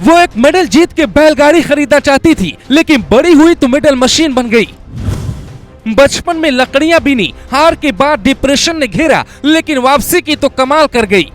वो एक मेडल जीत के बैलगाड़ी खरीदना चाहती थी, लेकिन बड़ी हुई तो मेडल मशीन बन गई। बचपन में लकड़ियां बीनी, हार के बाद डिप्रेशन ने घेरा, लेकिन वापसी की तो कमाल कर गई।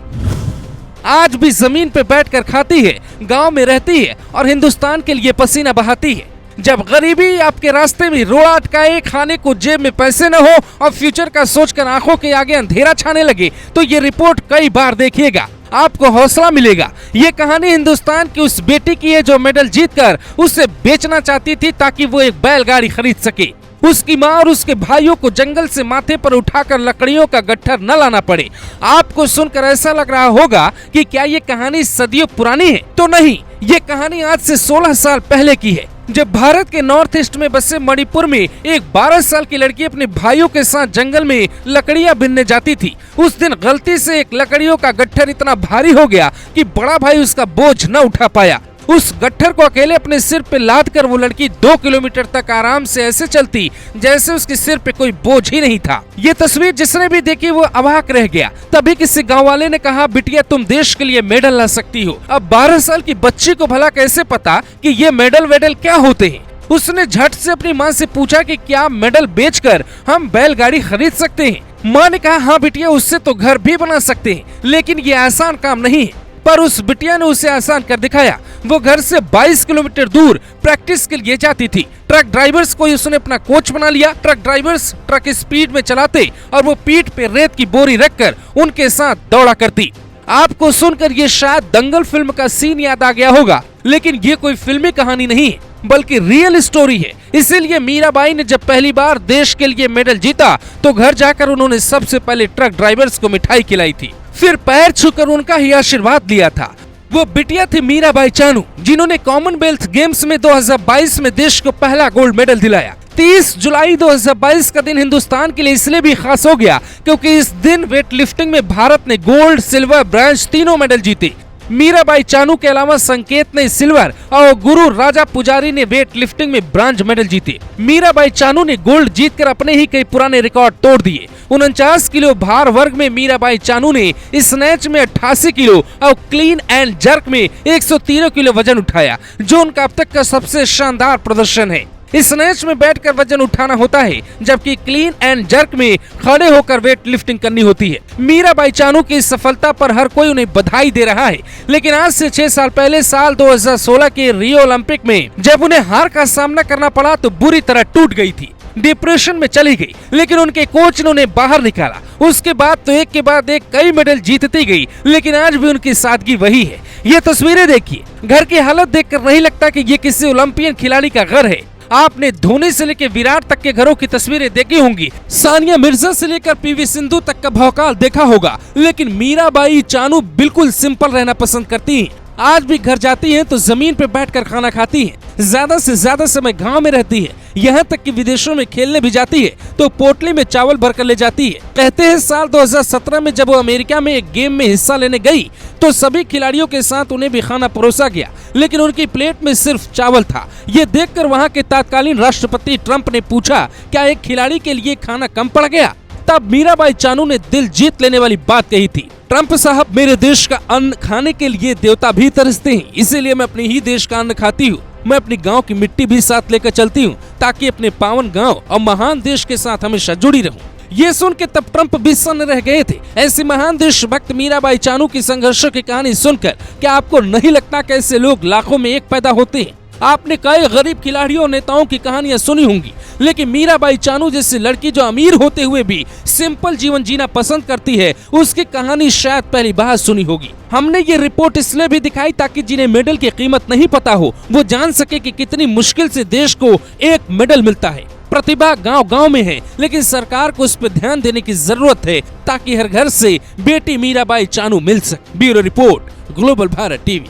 आज भी जमीन पे बैठकर खाती है, गांव में रहती है और हिंदुस्तान के लिए पसीना बहाती है। जब गरीबी आपके रास्ते में रोड़ा अटकाए, खाने को जेब में पैसे न हो और फ्यूचर का सोचकर आंखों के आगे अंधेरा छाने लगे, तो ये रिपोर्ट कई बार देखिएगा, आपको हौसला मिलेगा। ये कहानी हिंदुस्तान की उस बेटी की है जो मेडल जीतकर उसे बेचना चाहती थी ताकि वो एक बैलगाड़ी खरीद सके। उसकी माँ और उसके भाइयों को जंगल से माथे पर उठाकर लकड़ियों का गट्ठर न लाना पड़े। आपको सुनकर ऐसा लग रहा होगा कि क्या ये कहानी सदियों पुरानी है? तो नहीं, ये कहानी आज से 16 साल पहले की है, जब भारत के नॉर्थ ईस्ट में बसे मणिपुर में एक 12 साल की लड़की अपने भाइयों के साथ जंगल में लकड़ियां बीनने जाती थी। उस दिन गलती से एक लकड़ियों का गट्ठर इतना भारी हो गया कि बड़ा भाई उसका बोझ न उठा पाया। उस गट्ठर को अकेले अपने सिर पे लाद कर वो लड़की 2 किलोमीटर तक आराम से ऐसे चलती जैसे उसके सिर पे कोई बोझ ही नहीं था। ये तस्वीर जिसने भी देखी वो अवाक रह गया। तभी किसी गांव वाले ने कहा, बिटिया तुम देश के लिए मेडल ला सकती हो। अब 12 साल की बच्ची को भला कैसे पता कि ये मेडल वेडल क्या होते हैं। उसने झट से अपनी माँ से पूछा कि क्या मेडल बेचकर हम बैलगाड़ी खरीद सकते हैं। माँ ने कहा, हाँ बिटिया, उससे तो घर भी बना सकते हैं, लेकिन ये आसान काम नहीं है। पर उस बिटिया ने उसे आसान कर दिखाया। वो घर से 22 किलोमीटर दूर प्रैक्टिस के लिए जाती थी। ट्रक ड्राइवर्स को उसने अपना कोच बना लिया। ट्रक ड्राइवर्स ट्रक स्पीड में चलाते और वो पीठ पे रेत की बोरी रखकर उनके साथ दौड़ा करती। आपको सुनकर ये शायद दंगल फिल्म का सीन याद आ गया होगा, लेकिन ये कोई फिल्मी कहानी नहीं है, बल्कि रियल स्टोरी है। इसीलिए मीराबाई ने जब पहली बार देश के लिए मेडल जीता तो घर जाकर उन्होंने सबसे पहले ट्रक ड्राइवर्स को मिठाई खिलाई थी, फिर पैर छूकर उनका ही आशीर्वाद लिया था। वो बिटिया थी मीराबाई चानू, जिन्होंने कॉमनवेल्थ गेम्स में 2022 में देश को पहला गोल्ड मेडल दिलाया। 30 जुलाई 2022 का दिन हिंदुस्तान के लिए इसलिए भी खास हो गया क्योंकि इस दिन वेट लिफ्टिंग में भारत ने गोल्ड, सिल्वर, ब्रॉन्ज तीनों मेडल जीते। मीराबाई चानू के अलावा संकेत ने सिल्वर और गुरु राजा पुजारी ने वेट लिफ्टिंग में ब्रॉन्ज मेडल जीते। मीराबाई चानू ने गोल्ड जीतकर अपने ही कई पुराने रिकॉर्ड तोड़ दिए। 49 किलो भार वर्ग में मीराबाई चानू ने स्नैच में 88 किलो और क्लीन एंड जर्क में 113 किलो वजन उठाया, जो उनका अब तक का सबसे शानदार प्रदर्शन है। स्नैच में बैठकर वजन उठाना होता है, जबकि क्लीन एंड जर्क में खड़े होकर वेट लिफ्टिंग करनी होती है। मीराबाई चानू की इस सफलता पर हर कोई उन्हें बधाई दे रहा है, लेकिन आज से 6 साल पहले साल 2016 के रियो ओलंपिक में जब उन्हें हार का सामना करना पड़ा तो बुरी तरह टूट गई थी, डिप्रेशन में चली गई, लेकिन उनके कोच ने उन्हें बाहर निकाला। उसके बाद तो एक के बाद एक कई मेडल जीतती गई, लेकिन आज भी उनकी सादगी वही है। ये तस्वीरें देखिए, घर की हालत देखकर नहीं लगता कि ये किसी ओलंपियन खिलाड़ी का घर है। आपने धोनी से लेकर विराट तक के घरों की तस्वीरें देखी होंगी, सानिया मिर्जा से लेकर पीवी सिंधु तक का भौकाल देखा होगा, लेकिन मीराबाई चानू बिल्कुल सिंपल रहना पसंद करती हैं। आज भी घर जाती हैं तो जमीन पर बैठकर खाना खाती हैं, ज्यादा से ज्यादा समय गांव में रहती है, यहाँ तक कि विदेशों में खेलने भी जाती है तो पोटली में चावल भरकर ले जाती है। कहते हैं साल 2017 में जब वो अमेरिका में एक गेम में हिस्सा लेने गई तो सभी खिलाड़ियों के साथ उन्हें भी खाना परोसा गया, लेकिन उनकी प्लेट में सिर्फ चावल था। ये देखकर वहाँ के तत्कालीन राष्ट्रपति ट्रंप ने पूछा, क्या एक खिलाड़ी के लिए खाना कम पड़ गया? तब मीराबाई चानू ने दिल जीत लेने वाली बात कही थी, ट्रंप साहब, मेरे देश का अन्न खाने के लिए देवता भी तरसते हैं, इसीलिए मैं अपने ही देश का अन्न खाती हूँ। मैं अपनी गांव की मिट्टी भी साथ लेकर चलती हूँ ताकि अपने पावन गांव और महान देश के साथ हमेशा जुड़ी रहूं। ये सुन के तब ट्रंप भी सन्न रह गए थे। ऐसी महान देशभक्त मीराबाई चानू की संघर्षों की कहानी सुनकर क्या आपको नहीं लगता कि ऐसे लोग लाखों में एक पैदा होते हैं? आपने कई गरीब खिलाड़ियों और नेताओं की कहानियां सुनी होंगी, लेकिन मीराबाई चानू जैसी लड़की जो अमीर होते हुए भी सिंपल जीवन जीना पसंद करती है, उसकी कहानी शायद पहली बार सुनी होगी। हमने ये रिपोर्ट इसलिए भी दिखाई ताकि जिन्हें मेडल की कीमत नहीं पता हो वो जान सके कि कितनी मुश्किल से देश को एक मेडल मिलता है। प्रतिभा गांव गांव में है, लेकिन सरकार को उस पर ध्यान देने की जरूरत है ताकि हर घर से बेटी मीराबाई चानू मिल सके। Bureau report, global Bharat TV.